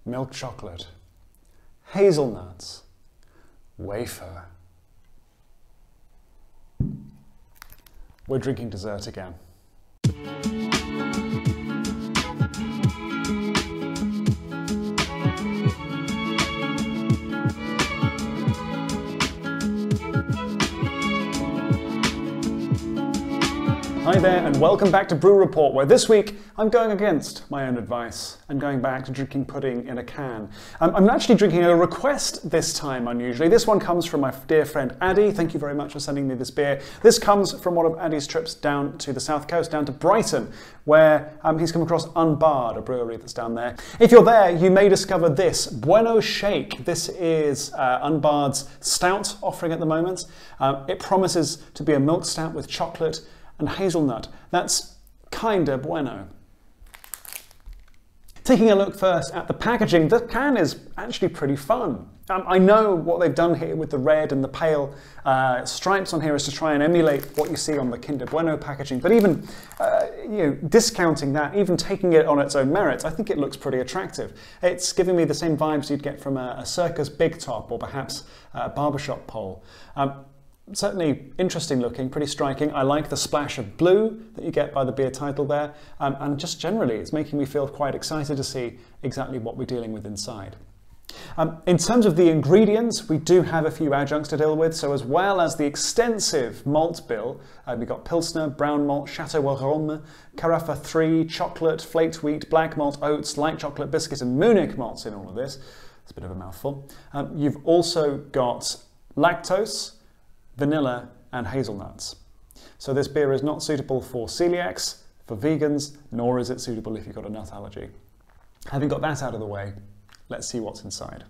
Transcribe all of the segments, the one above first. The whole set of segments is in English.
milk chocolate, hazelnuts, wafer. We're drinking dessert again. Hi there and welcome back to Brew Report, where this week I'm going against my own advice and going back to drinking pudding in a can. I'm actually drinking a request this time, unusually. This one comes from my dear friend Addy. Thank you very much for sending me this beer. This comes from one of Addy's trips down to the south coast, down to Brighton, where he's come across Unbarred, a brewery that's down there. If you're there, you may discover this, Bueno Shake. This is Unbarred's stout offering at the moment. It promises to be a milk stout with chocolate and hazelnut. That's Kinder Bueno. Taking a look first at the packaging, the can is actually pretty fun. I know what they've done here with the red and the pale stripes on here is to try and emulate what you see on the Kinder Bueno packaging, but even discounting that, even taking it on its own merits, I think it looks pretty attractive. It's giving me the same vibes you'd get from a circus big top or perhaps a barbershop pole. Certainly interesting looking, pretty striking. I like the splash of blue that you get by the beer title there, and just generally it's making me feel quite excited to see exactly what we're dealing with inside. In terms of the ingredients, we do have a few adjuncts to deal with, so as well as the extensive malt bill, we've got Pilsner, brown malt, Chateau Aroma, Carafa 3, chocolate, flaked wheat, black malt, oats, light chocolate, biscuit and Munich malts in all of this. It's a bit of a mouthful. You've also got lactose, vanilla and hazelnuts. So this beer is not suitable for celiacs, for vegans, nor is it suitable if you've got a nut allergy. Having got that out of the way, let's see what's inside.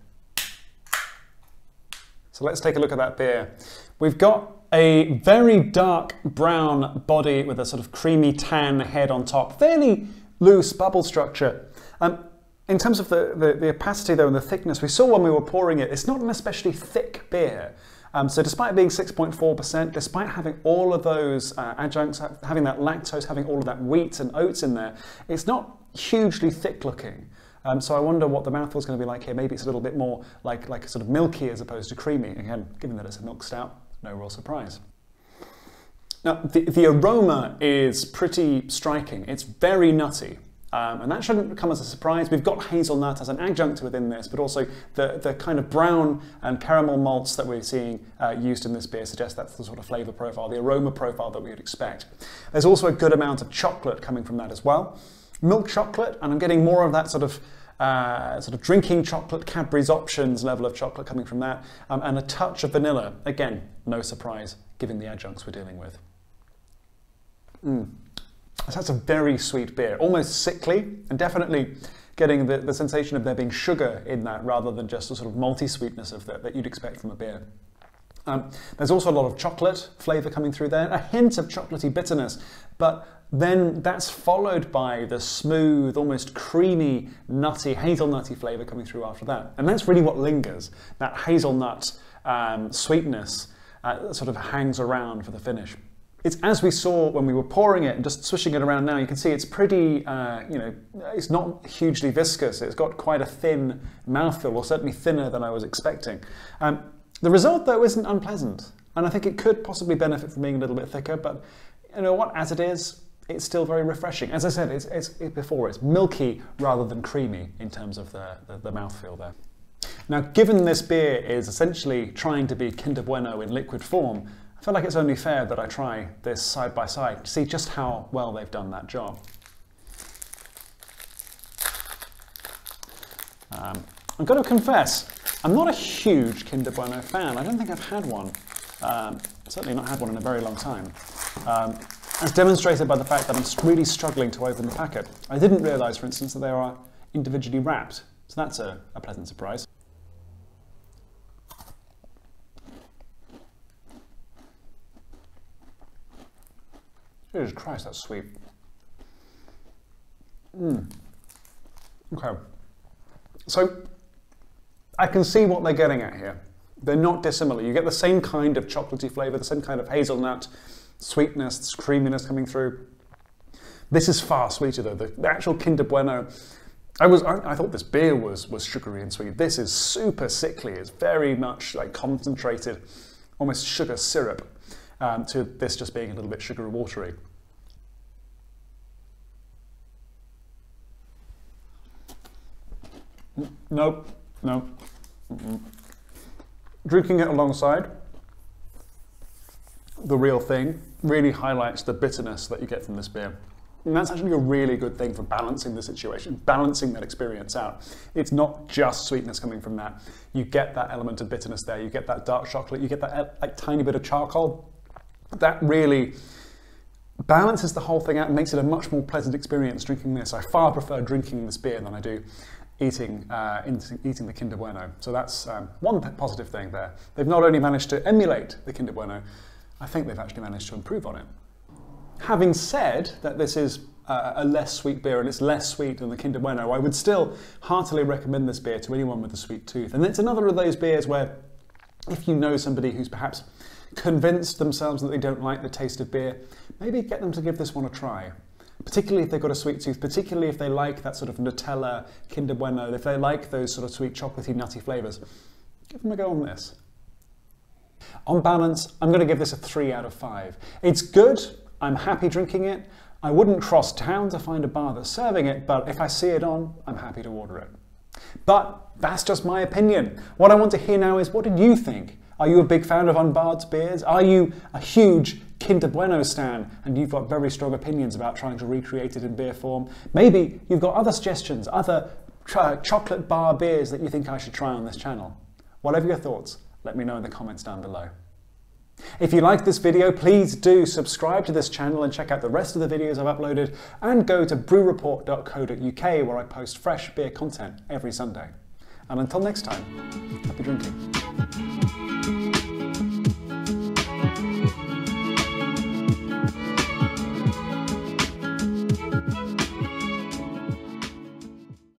So let's take a look at that beer. We've got a very dark brown body with a sort of creamy tan head on top, fairly loose bubble structure. In terms of the opacity though and the thickness, we saw when we were pouring it, it's not an especially thick beer. So despite being 6.4%, despite having all of those adjuncts, having that lactose, having all of that wheat and oats in there, it's not hugely thick looking. So I wonder what the mouthfeel is going to be like here. Maybe it's a little bit more like sort of milky as opposed to creamy. Again, given that it's a milk stout, no real surprise. Now, the aroma is pretty striking. It's very nutty. And that shouldn't come as a surprise. We've got hazelnut as an adjunct within this, but also the kind of brown and caramel malts that we're seeing used in this beer suggest that's the sort of flavour profile, the aroma profile that we would expect. There's also a good amount of chocolate coming from that as well. Milk chocolate, and I'm getting more of that sort of drinking chocolate, Cadbury's Options level of chocolate coming from that, and a touch of vanilla. Again, no surprise, given the adjuncts we're dealing with. So that's a very sweet beer, almost sickly, and definitely getting the sensation of there being sugar in that rather than just a sort of malty sweetness of that you'd expect from a beer. There's also a lot of chocolate flavour coming through there, a hint of chocolatey bitterness, but then that's followed by the smooth, almost creamy, nutty, hazelnutty flavour coming through after that. And that's really what lingers, that hazelnut sweetness sort of hangs around for the finish. It's as we saw when we were pouring it and just swishing it around now, you can see it's pretty, it's not hugely viscous. It's got quite a thin mouthfeel, or certainly thinner than I was expecting. The result though isn't unpleasant, and I think it could possibly benefit from being a little bit thicker, but you know what, as it is, it's still very refreshing. As I said, it's milky rather than creamy in terms of the mouthfeel there. Now, given this beer is essentially trying to be Kinder Bueno in liquid form, I feel like it's only fair that I try this side by side to see just how well they've done that job. I'm going to confess, I'm not a huge Kinder Bueno fan. I don't think I've had one. Certainly not had one in a very long time. As demonstrated by the fact that I'm really struggling to open the packet. I didn't realise, for instance, that they are individually wrapped. So that's a pleasant surprise. Jesus Christ, that's sweet. Okay. So, I can see what they're getting at here. They're not dissimilar. You get the same kind of chocolatey flavour, the same kind of hazelnut sweetness, creaminess coming through. This is far sweeter though. The actual Kinder Bueno I thought this beer was sugary and sweet. This is super sickly. It's very much like concentrated, almost sugar syrup, to this just being a little bit sugary watery. Nope, no. Drinking it alongside the real thing really highlights the bitterness that you get from this beer. And that's actually a really good thing for balancing the situation, balancing that experience out. It's not just sweetness coming from that. You get that element of bitterness there, you get that dark chocolate, you get that like tiny bit of charcoal. That really balances the whole thing out and makes it a much more pleasant experience drinking this. I far prefer drinking this beer than I do eating the Kinder Bueno. So that's one positive thing there. They've not only managed to emulate the Kinder Bueno, I think they've actually managed to improve on it. Having said that this is a less sweet beer and it's less sweet than the Kinder Bueno, I would still heartily recommend this beer to anyone with a sweet tooth. And it's another of those beers where if you know somebody who's perhaps convinced themselves that they don't like the taste of beer, maybe get them to give this one a try. Particularly if they've got a sweet tooth, particularly if they like that sort of Nutella, Kinder Bueno, if they like those sort of sweet chocolatey nutty flavours, give them a go on this. On balance, I'm going to give this a 3 out of 5. It's good, I'm happy drinking it. I wouldn't cross town to find a bar that's serving it, but if I see it on, I'm happy to order it. But that's just my opinion. What I want to hear now is, what did you think? Are you a big fan of Unbarred's beers? Are you a huge Kinder Bueno stan and you've got very strong opinions about trying to recreate it in beer form? Maybe you've got other suggestions, other chocolate bar beers that you think I should try on this channel. Whatever your thoughts, let me know in the comments down below. If you liked this video, please do subscribe to this channel and check out the rest of the videos I've uploaded, and go to brewreport.co.uk where I post fresh beer content every Sunday. And until next time, happy drinking.